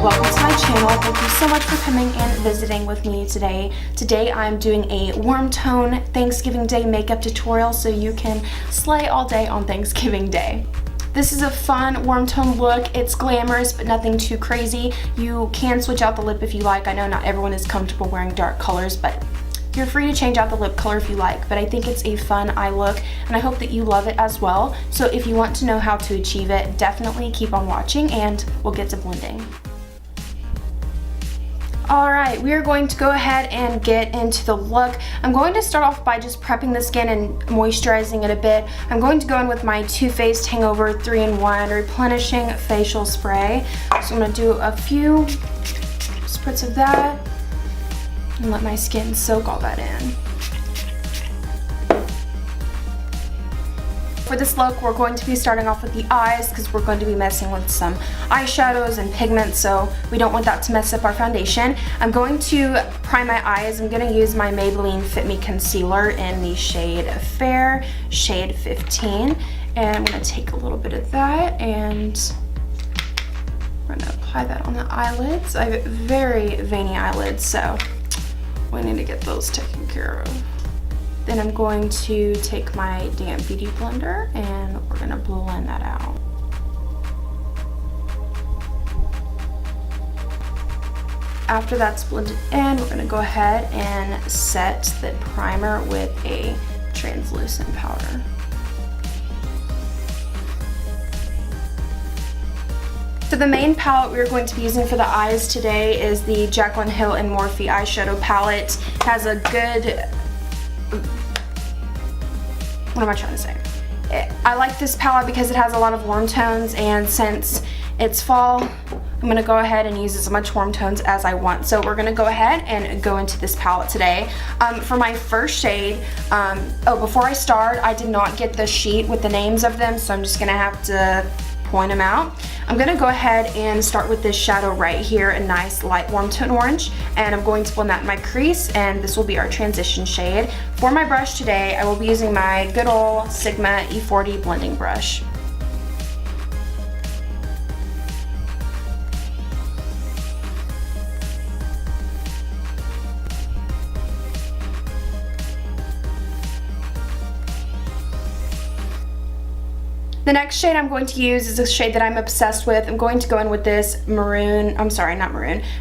Welcome to my channel. Thank you so much for coming and visiting with me today. Today I'm doing a warm tone Thanksgiving Day makeup tutorial so you can slay all day on Thanksgiving Day. This is a fun warm tone look. It's glamorous but nothing too crazy. You can switch out the lip if you like. I know not everyone is comfortable wearing dark colors, but you're free to change out the lip color if you like, but I think it's a fun eye look and I hope that you love it as well. So if you want to know how to achieve it, definitely keep on watching and we'll get to blending. Alright, we are going to go ahead and get into the look. I'm going to start off by just prepping the skin and moisturizing it a bit. I'm going to go in with my Too Faced Hangover 3-in-1 Replenishing Facial Spray. So I'm going to do a few spritz of that and let my skin soak all that in. For this look, we're going to be starting off with the eyes because we're going to be messing with some eyeshadows and pigment, so we don't want that to mess up our foundation. I'm going to prime my eyes. I'm going to use my Maybelline Fit Me Concealer in the shade Fair, shade 15. And I'm going to take a little bit of that and we're going to apply that on the eyelids. I have very veiny eyelids, so we need to get those taken care of. Then I'm going to take my damp beauty blender and we're going to blend that out. After that's blended in, we're going to go ahead and set the primer with a translucent powder. So the main palette we're going to be using for the eyes today is the Jaclyn Hill and Morphe eyeshadow palette. It has a good... What am I trying to say? I like this palette because it has a lot of warm tones, and since it's fall, I'm going to go ahead and use as much warm tones as I want. So we're going to go ahead and go into this palette today. For my first shade, before I start, I did not get the sheet with the names of them, so I'm just going to have to point them out. I'm going to go ahead and start with this shadow right here, a nice light warm tone orange, and I'm going to blend that in my crease, and this will be our transition shade. For my brush today, I will be using my good old Sigma E40 blending brush. The next shade I'm going to use is a shade that I'm obsessed with. I'm going to go in with this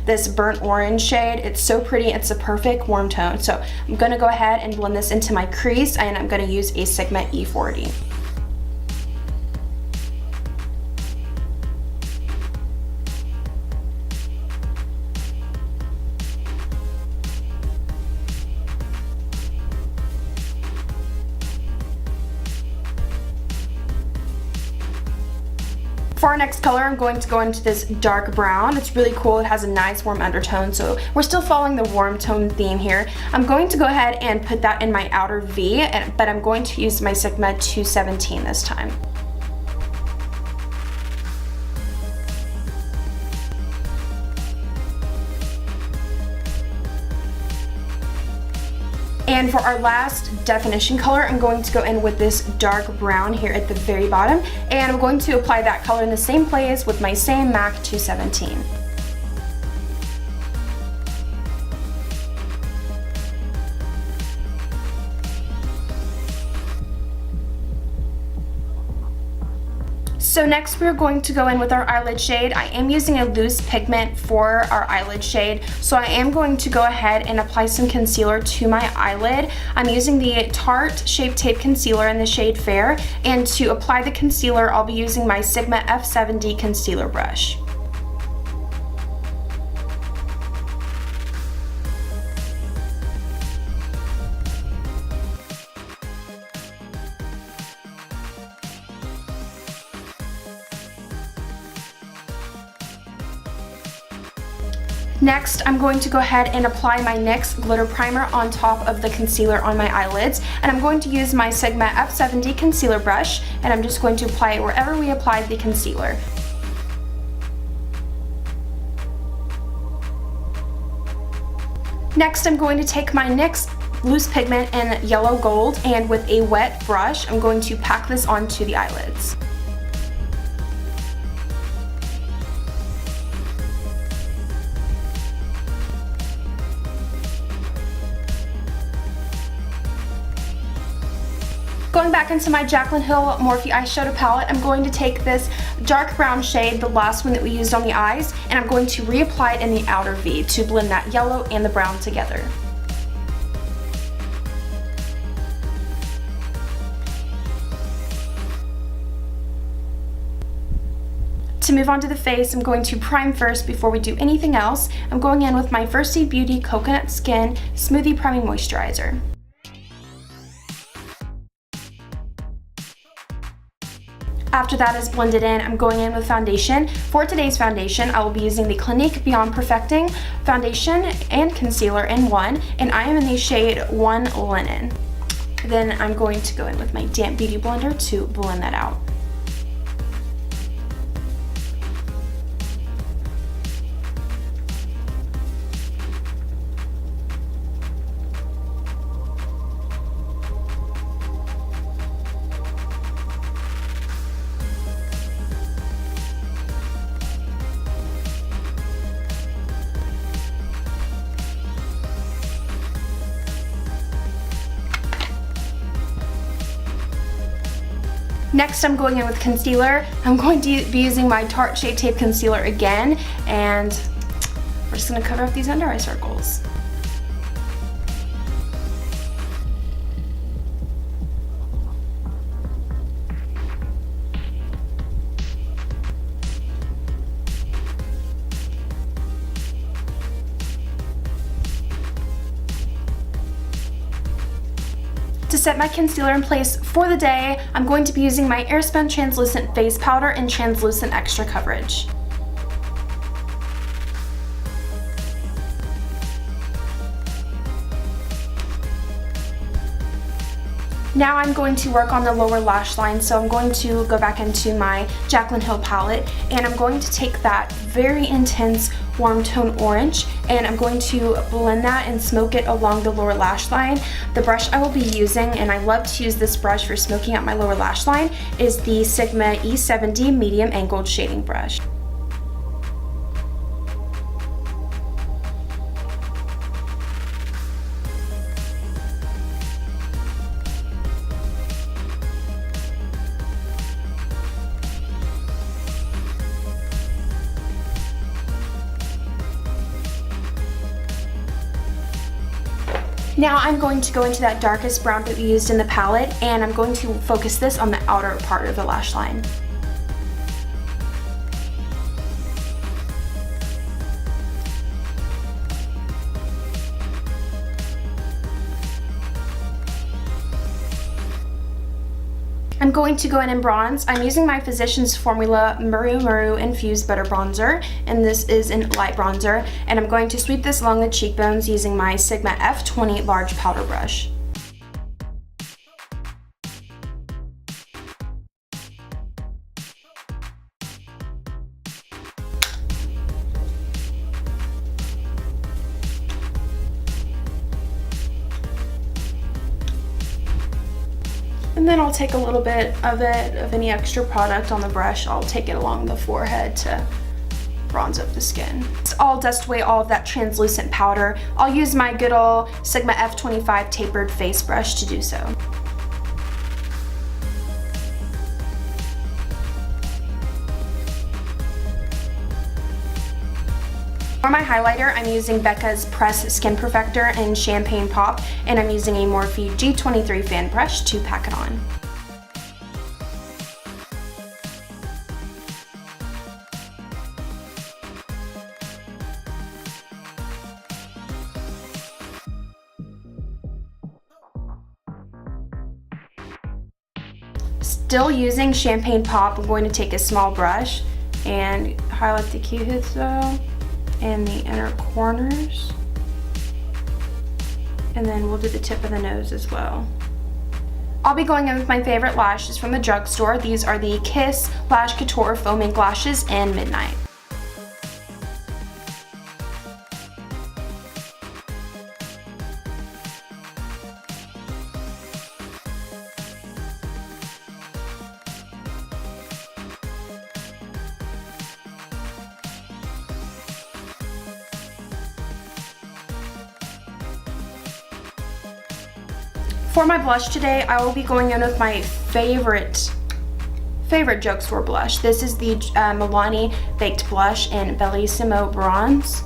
this burnt orange shade. It's so pretty, it's a perfect warm tone. So I'm going to go ahead and blend this into my crease, and I'm going to use a Sigma E40. For our next color, I'm going to go into this dark brown. It's really cool. It has a nice warm undertone, so we're still following the warm tone theme here. I'm going to go ahead and put that in my outer V, but I'm going to use my Sigma 217 this time. And for our last definition color, I'm going to go in with this dark brown here at the very bottom, and I'm going to apply that color in the same place with my same MAC 217. So next we're going to go in with our eyelid shade. I am using a loose pigment for our eyelid shade, so I am going to go ahead and apply some concealer to my eyelid. I'm using the Tarte Shape Tape Concealer in the shade Fair, and to apply the concealer I'll be using my Sigma F70 concealer brush. Next, I'm going to go ahead and apply my NYX glitter primer on top of the concealer on my eyelids, and I'm going to use my Sigma F70 concealer brush, and I'm just going to apply it wherever we applied the concealer. Next, I'm going to take my NYX loose pigment in yellow gold, and with a wet brush, I'm going to pack this onto the eyelids. Going back into my Jaclyn Hill Morphe eyeshadow palette, I'm going to take this dark brown shade, the last one that we used on the eyes, and I'm going to reapply it in the outer V to blend that yellow and the brown together. To move on to the face, I'm going to prime first before we do anything else. I'm going in with my First Aid Beauty Coconut Skin Smoothie Priming Moisturizer. After that is blended in, I'm going in with foundation. For today's foundation, I will be using the Clinique Beyond Perfecting foundation and concealer in one, and I am in the shade 1 Linen. Then I'm going to go in with my damp beauty blender to blend that out. Next, I'm going in with concealer. I'm going to be using my Tarte Shape Tape Concealer again, and we're just going to cover up these under eye circles. To set my concealer in place for the day, I'm going to be using my Airspun Translucent Face Powder in Translucent Extra Coverage. Now I'm going to work on the lower lash line, so I'm going to go back into my Jaclyn Hill palette, and I'm going to take that very intense warm tone orange, and I'm going to blend that and smoke it along the lower lash line. The brush I will be using, and I love to use this brush for smoking out my lower lash line, is the Sigma E70 Medium Angled Shading Brush. Now I'm going to go into that darkest brown that we used in the palette, and I'm going to focus this on the outer part of the lash line. I'm going to go in and bronze. I'm using my Physicians Formula Muru Muru Infused Butter Bronzer, and this is in light bronzer, and I'm going to sweep this along the cheekbones using my Sigma F20 large powder brush. And then I'll take a little bit of any extra product on the brush, I'll take it along the forehead to bronze up the skin. I'll dust away all of that translucent powder. I'll use my good old Sigma F25 tapered face brush to do so. For my highlighter, I'm using Becca's Pressed Skin Perfector in Champagne Pop, and I'm using a Morphe G23 fan brush to pack it on. Still using Champagne Pop, I'm going to take a small brush and highlight the cuticle. in the inner corners. And then we'll do the tip of the nose as well. I'll be going in with my favorite lashes from the drugstore. These are the Kiss Lash Couture Foam Ink Lashes in Midnight. For my blush today, I will be going in with my favorite drugstore blush. This is the Milani Baked Blush in Bellissimo Bronze.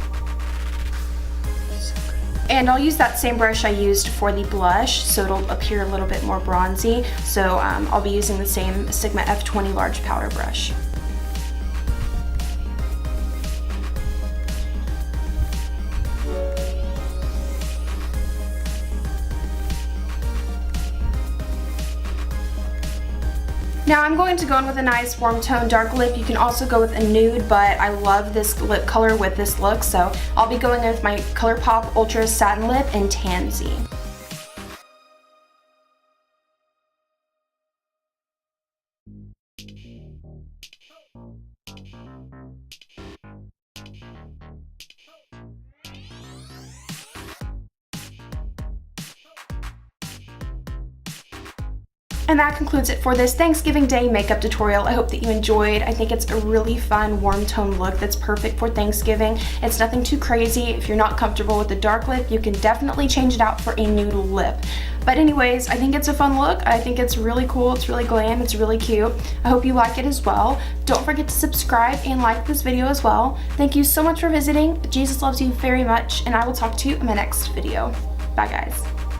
And I'll use that same brush I used for the blush, so it'll appear a little bit more bronzy. So I'll be using the same Sigma F20 large powder brush. Now I'm going to go in with a nice warm tone dark lip. You can also go with a nude, but I love this lip color with this look, so I'll be going in with my ColourPop Ultra Satin Lip in Tansy. And that concludes it for this Thanksgiving Day makeup tutorial. I hope that you enjoyed. I think it's a really fun warm tone look that's perfect for Thanksgiving. It's nothing too crazy. If you're not comfortable with the dark lip, you can definitely change it out for a nude lip. But anyways, I think it's a fun look. I think it's really cool. It's really glam. It's really cute. I hope you like it as well. Don't forget to subscribe and like this video as well. Thank you so much for visiting. Jesus loves you very much, and I will talk to you in my next video. Bye guys.